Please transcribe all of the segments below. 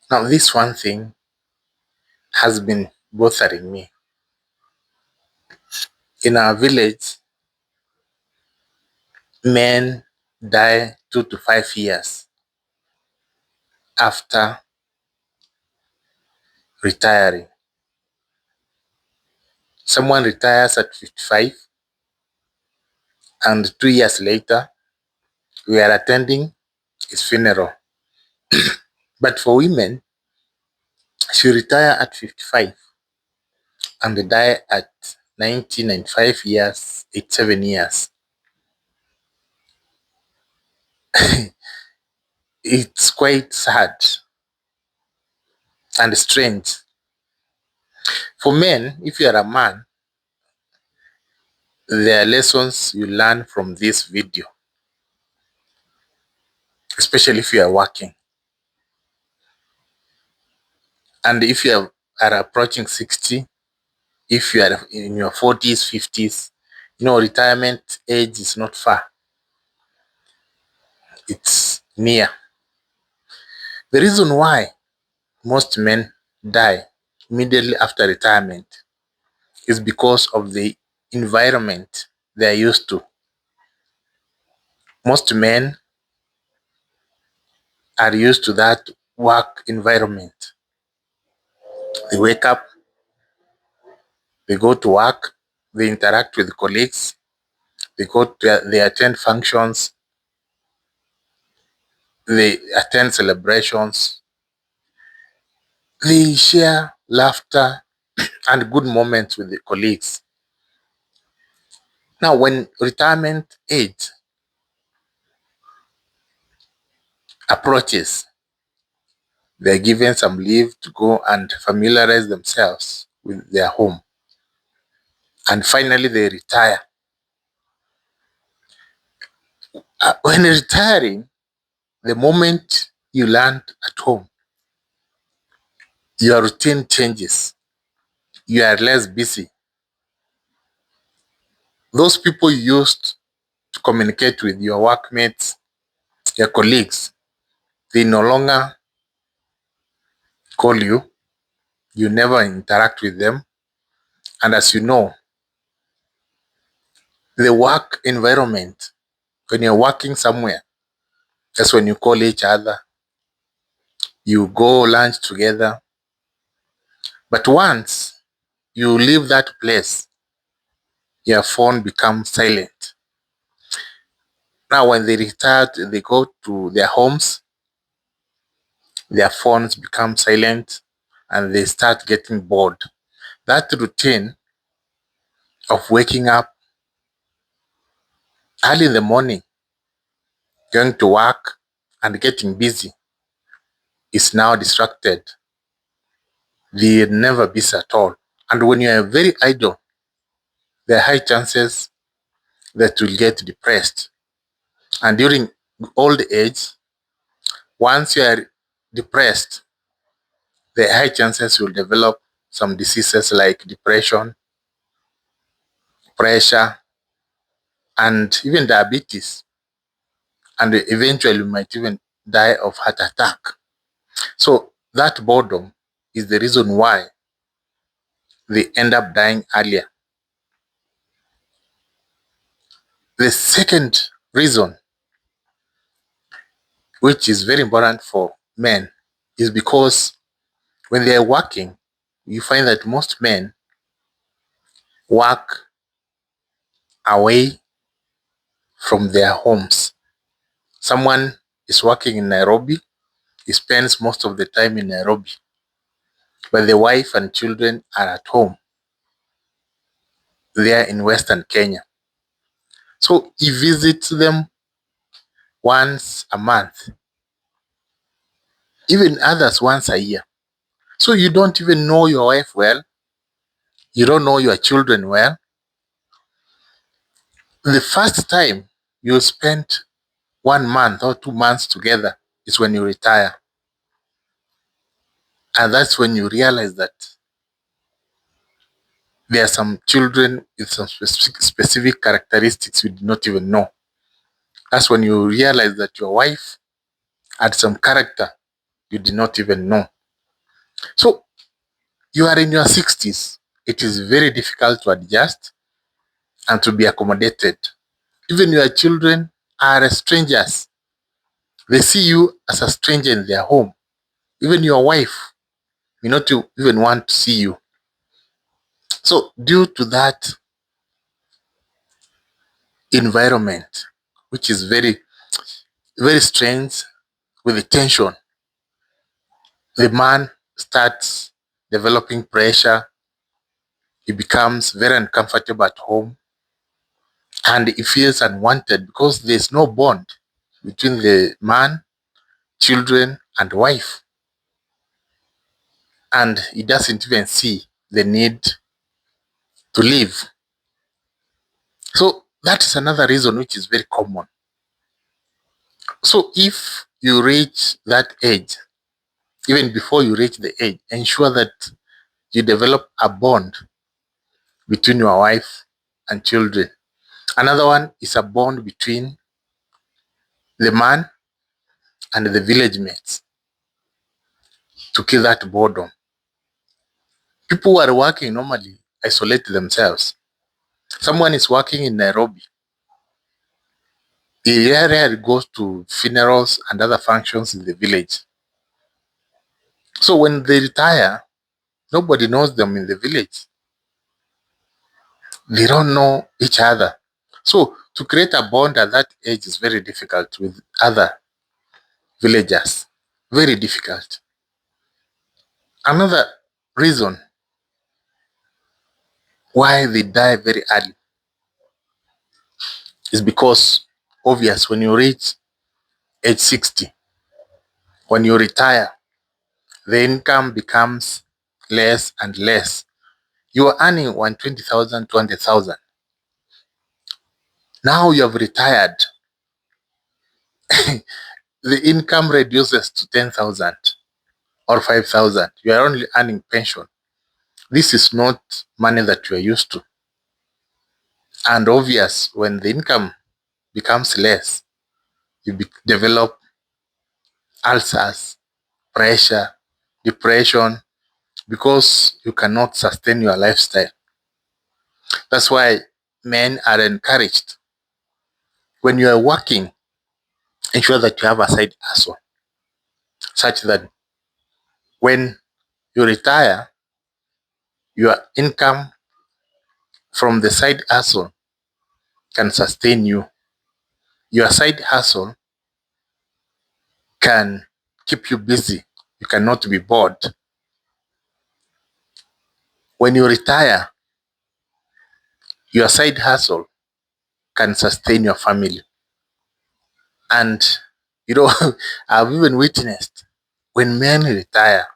Now, this one thing has been bothering me. In our village, men die 2 to 5 years after retiring. Someone retires at 55, and 2 years later, we are attending his funeral. But for women, she retire at 55 and they die at 95 years, 87 years. It's quite sad and strange. For men, if you are a man, there are lessons you learn from this video, especially if you are working. And if you are approaching 60, if you are in your 40s, 50s, retirement age is not far. It's near. The reason why most men die immediately after retirement is because of the environment they are used to. Most men are used to that work environment. They wake up, they go to work, they interact with colleagues, they attend functions, they attend celebrations, they share laughter and good moments with the colleagues. Now, when retirement age approaches, they're given some leave to go and familiarize themselves with their home. And finally, they retire. When retiring, the moment you land at home, your routine changes. You are less busy. Those people you used to communicate with, your workmates, your colleagues, they no longer call you. You never interact with them. And as you know, the work environment, when you're working somewhere, that's when you call each other. You go lunch together. But once you leave that place, your phone becomes silent. Now, when they retire, they go to their homes, their phones become silent and they start getting bored. That routine of waking up early in the morning, going to work and getting busy is now distracted. They're never busy at all. And when you are very idle, there are high chances that you'll get depressed. And during old age, once you are depressed, there are high chances you'll develop some diseases like depression, pressure, and even diabetes. And eventually you might even die of heart attack. So that boredom is the reason why they end up dying earlier. The second reason, which is very important for men, is because when they are working, you find that most men work away from their homes. Someone is working in Nairobi, he spends most of the time in Nairobi, but the wife and children are at home. They are in Western Kenya. So he visits them once a month, even others once a year. So you don't even know your wife well, you don't know your children well. The first time you spend 1 month or 2 months together is when you retire. And that's when you realize that there are some children with some specific characteristics you did not even know. That's when you realize that your wife had some character you did not even know. So you are in your 60s. It is very difficult to adjust and to be accommodated. Even your children are strangers. They see you as a stranger in their home. Even your wife may not even want to see you. So due to that environment, which is very, very strange with the tension, the man starts developing pressure. He becomes very uncomfortable at home and he feels unwanted because there's no bond between the man, children, and wife. And he doesn't even see the need to leave. So that is another reason which is very common. So if you reach that age, even before you reach the age, ensure that you develop a bond between your wife and children. Another one is a bond between the man and the village mates to kill that boredom. People who are working normally isolate themselves. Someone is working in Nairobi. He rarely goes to funerals and other functions in the village. So when they retire, nobody knows them in the village. They don't know each other. So to create a bond at that age is very difficult with other villagers. Very difficult. Another reason why they die very early is because obvious when you reach age 60, when you retire, the income becomes less and less. You are earning 120,000, 20,000. Now you have retired. The income reduces to 10,000 or 5,000. You are only earning pension. This is not money that you are used to. And obvious, when the income becomes less, you develop ulcers, pressure, depression, because you cannot sustain your lifestyle. That's why men are encouraged. When you are working, ensure that you have a side hustle, such that when you retire, your income from the side hustle can sustain you. Your side hustle can keep you busy. You cannot be bored. When you retire, your side hustle can sustain your family. And, you know, I've even witnessed when men retire,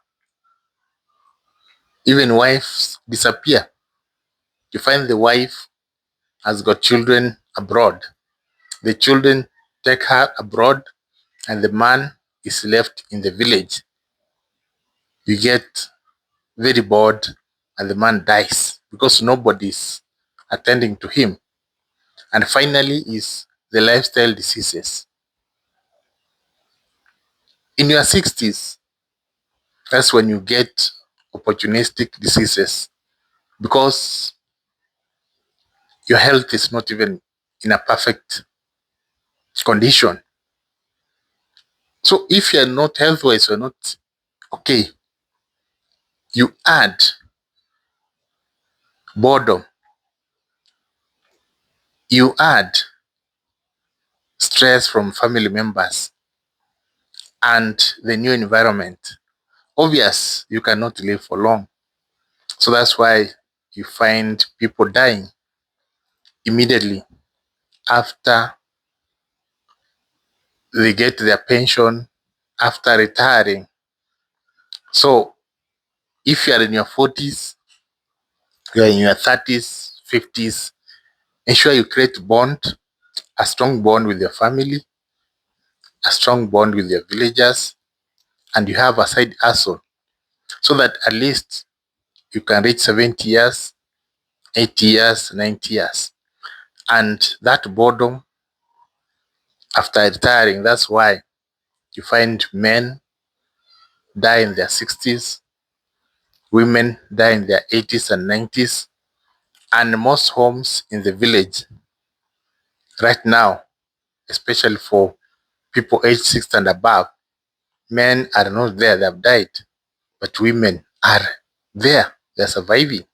even wives disappear. You find the wife has got children abroad. The children take her abroad and the man is left in the village. You get very bored and the man dies because nobody is attending to him. And finally is the lifestyle diseases. In your 60s, that's when you get opportunistic diseases because your health is not even in a perfect condition. So if you're not health-wise, you're not okay, you add boredom, you add stress from family members and the new environment. Obvious, you cannot live for long. So that's why you find people dying immediately after they get their pension, after retiring. So if you are in your 40s, you are in your 30s, 50s, ensure you create bond, a strong bond with your family, a strong bond with your villagers, and you have a side hustle so that at least you can reach 70 years, 80 years, 90 years. And that boredom after retiring, that's why you find men die in their 60s, Women die in their 80s and 90s. And most homes in the village right now, especially for people aged 60 and above, men are not there, they have died. But women are there, they're surviving.